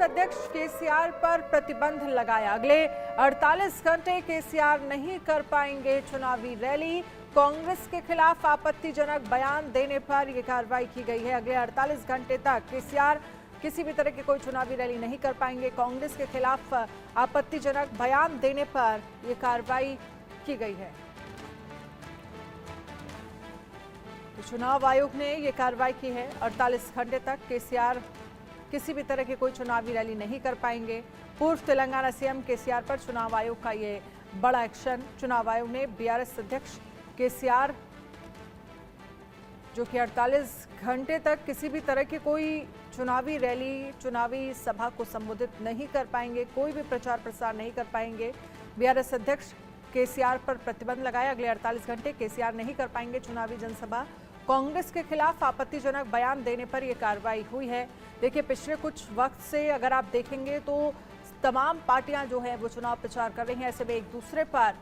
अध्यक्ष केसीआर पर प्रतिबंध लगाया। अगले 48 घंटे केसीआर नहीं कर पाएंगे चुनावी रैली। कांग्रेस के खिलाफ आपत्तिजनक बयान देने पर यह कार्रवाई की गई है। अगले 48 घंटे तक केसीआर किसी भी तरह की कोई चुनावी रैली नहीं कर पाएंगे। कांग्रेस के खिलाफ आपत्तिजनक बयान देने पर यह कार्रवाई की गई है। तो चुनाव आयोग ने यह कार्रवाई की है। 48 घंटे तक केसीआर किसी भी तरह की कोई चुनावी रैली नहीं कर पाएंगे। पूर्व तेलंगाना सीएम केसीआर पर चुनाव आयोग का ये बड़ा एक्शन। चुनाव आयोग ने बीआरएस अध्यक्ष केसीआर जो कि 48 घंटे तक किसी भी तरह की कोई चुनावी रैली, चुनावी सभा को संबोधित नहीं कर पाएंगे, कोई भी प्रचार प्रसार नहीं कर पाएंगे। बीआरएस अध्यक्ष केसीआर पर प्रतिबंध लगाया। अगले 48 घंटे केसीआर नहीं कर पाएंगे चुनावी जनसभा। कांग्रेस के खिलाफ आपत्तिजनक बयान देने पर यह कार्रवाई हुई है। देखिए, पिछले कुछ वक्त से अगर आप देखेंगे तो तमाम पार्टियां जो है वो चुनाव प्रचार कर रही हैं। ऐसे में एक दूसरे पर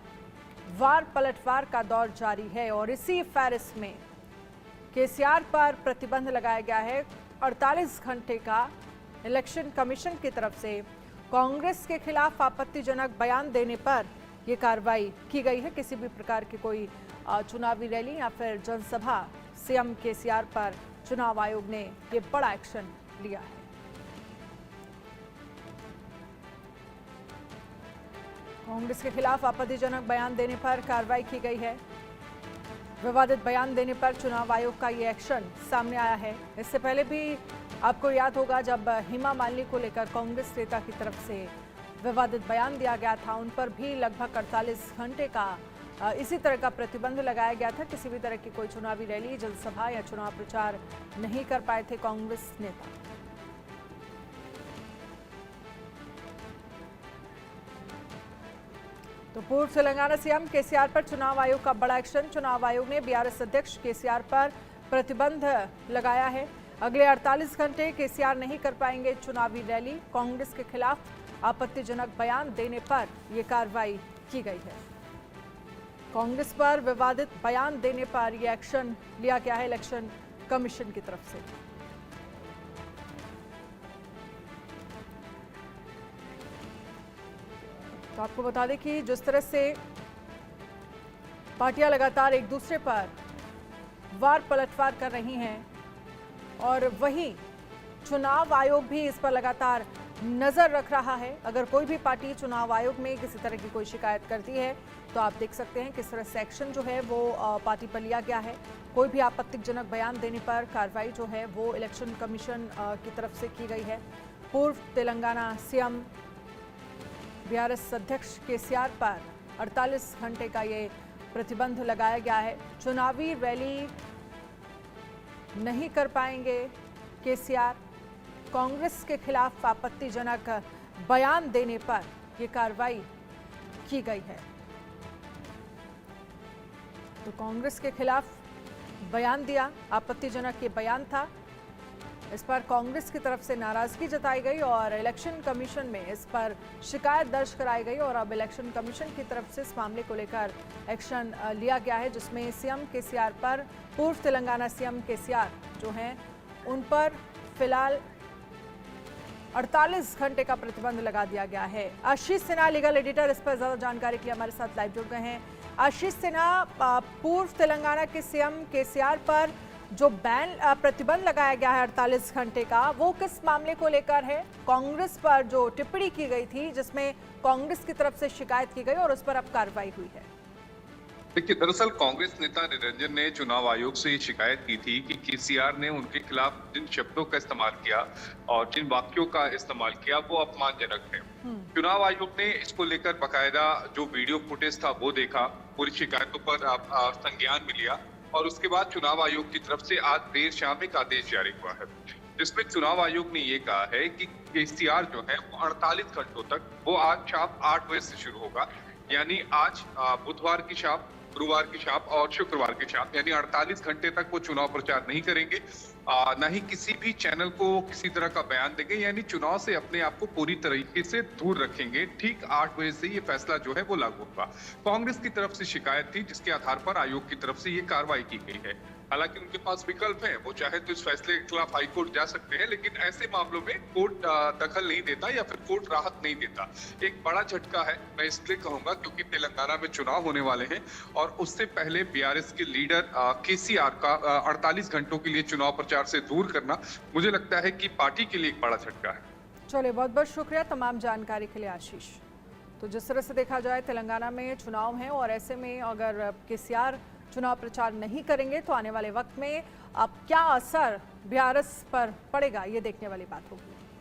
वार पलटवार का दौर जारी है और इसी फहरिस्त में केसीआर पर प्रतिबंध लगाया गया है। 48 घंटे का इलेक्शन कमीशन की तरफ से कांग्रेस के खिलाफ आपत्तिजनक बयान देने पर यह कार्रवाई की गई है। किसी भी प्रकार की कोई चुनावी रैली या फिर जनसभा सीएम केसीआर पर चुनाव आयोग ने ये बड़ा एक्शन लिया है। कांग्रेस के खिलाफ आपत्तिजनक बयान देने पर कार्रवाई की गई है। विवादित बयान देने पर चुनाव आयोग का ये एक्शन सामने आया है। इससे पहले भी आपको याद होगा जब हेमा मालिनी को लेकर कांग्रेस नेता की तरफ से विवादित बयान दिया गया था, उन पर भी लगभग 48 घंटे का इसी तरह का प्रतिबंध लगाया गया था। किसी भी तरह की कोई चुनावी रैली, जनसभा या चुनाव प्रचार नहीं कर पाए थे कांग्रेस नेता। तो पूर्व तेलंगाना सीएम केसीआर पर चुनाव आयोग का बड़ा एक्शन। चुनाव आयोग ने बीआरएस अध्यक्ष केसीआर पर प्रतिबंध लगाया है। अगले 48 घंटे केसीआर नहीं कर पाएंगे चुनावी रैली। कांग्रेस के खिलाफ आपत्तिजनक बयान देने पर यह कार्रवाई की गई है। कांग्रेस पर विवादित बयान देने पर यह एक्शन लिया गया है इलेक्शन कमीशन की तरफ से। तो आपको बता दें कि जिस तरह से पार्टियां लगातार एक दूसरे पर वार पलटवार कर रही हैं और वहीं चुनाव आयोग भी इस पर लगातार नजर रख रहा है। अगर कोई भी पार्टी चुनाव आयोग में किसी तरह की कोई शिकायत करती है तो आप देख सकते हैं किस तरह से एक्शन जो है वो पार्टी पर लिया गया है। कोई भी आपत्तिजनक बयान देने पर कार्रवाई जो है वो इलेक्शन कमीशन की तरफ से की गई है। पूर्व तेलंगाना सीएम बीआरएस अध्यक्ष केसीआर पर 48 घंटे का ये प्रतिबंध लगाया गया है। चुनावी रैली नहीं कर पाएंगे केसीआर। कांग्रेस के खिलाफ आपत्तिजनक बयान देने पर यह कार्रवाई की गई है। तो कांग्रेस के खिलाफ बयान दिया, आपत्तिजनक ये बयान था। इस पर कांग्रेस की तरफ से नाराजगी जताई गई और इलेक्शन कमीशन में इस पर शिकायत दर्ज कराई गई और अब इलेक्शन कमीशन की तरफ से इस मामले को लेकर एक्शन लिया गया है, जिसमें सीएम केसीआर पर, पूर्व तेलंगाना सीएम केसीआर जो हैं उन पर फिलहाल 48 घंटे का प्रतिबंध लगा दिया गया है। आशीष सिन्हा लीगल एडिटर इस पर ज्यादा जानकारी के लिए हमारे साथ लाइव जुड़ गए हैं। आशीष सिन्हा, पूर्व तेलंगाना के सीएम केसीआर पर जो प्रतिबंध लगाया गया है 48 घंटे का, वो किस मामले को लेकर है? कांग्रेस पर जो टिप्पणी की गई थी जिसमें कांग्रेस की तरफ से शिकायत की गई और उस पर अब कार्रवाई हुई है। देखिए, दरअसल कांग्रेस नेता निरंजन ने चुनाव आयोग से ये शिकायत की थी कि केसीआर ने उनके खिलाफ जिन शब्दों का इस्तेमाल किया और जिन वाक्यों का इस्तेमाल किया वो अपमानजनक है। चुनाव आयोग ने इसको लेकर बकायदा जो वीडियो फुटेज था वो देखा, पूरी शिकायतों पर संज्ञान भी लिया और उसके बाद चुनाव आयोग की तरफ से आज देर शाम एक आदेश जारी हुआ है, जिसमें चुनाव आयोग ने ये कहा है कि केसीआर जो है वो 48 घंटों तक, वो आज शाम 8 बजे से शुरू होगा, यानी आज बुधवार की शाम, गुरुवार की शाम और शुक्रवार की शाम, यानी 48 घंटे तक वो चुनाव प्रचार नहीं करेंगे, न ही किसी भी चैनल को किसी तरह का बयान देंगे, यानी चुनाव से अपने आप को पूरी तरीके से दूर रखेंगे। ठीक 8 बजे से ये फैसला जो है वो लागू होगा। कांग्रेस की तरफ से शिकायत थी जिसके आधार पर आयोग की तरफ से ये कार्रवाई की गई है। हालांकि उनके पास विकल्प है, वो चाहे तो इस फैसले के खिलाफ हाईकोर्ट जा सकते हैं, लेकिन ऐसे मामलों में कोर्ट दखल नहीं देता या फिर कोर्ट राहत नहीं देता। एक बड़ा झटका है, मैं इसलिए कहूंगा क्योंकि तेलंगाना में चुनाव होने वाले हैं और उससे पहले बीआरएस के लीडर केसीआर का 48 घंटों के लिए चुनाव प्रचार से दूर करना मुझे लगता है कि पार्टी के लिए एक बड़ा झटका है। चलिए, बहुत बहुत शुक्रिया तमाम जानकारी के लिए आशीष। तो जिस तरह से देखा जाए तेलंगाना में चुनाव है और ऐसे में अगर केसीआर चुनाव प्रचार नहीं करेंगे तो आने वाले वक्त में अब क्या असर बीआरएस पर पड़ेगा, ये देखने वाली बात होगी।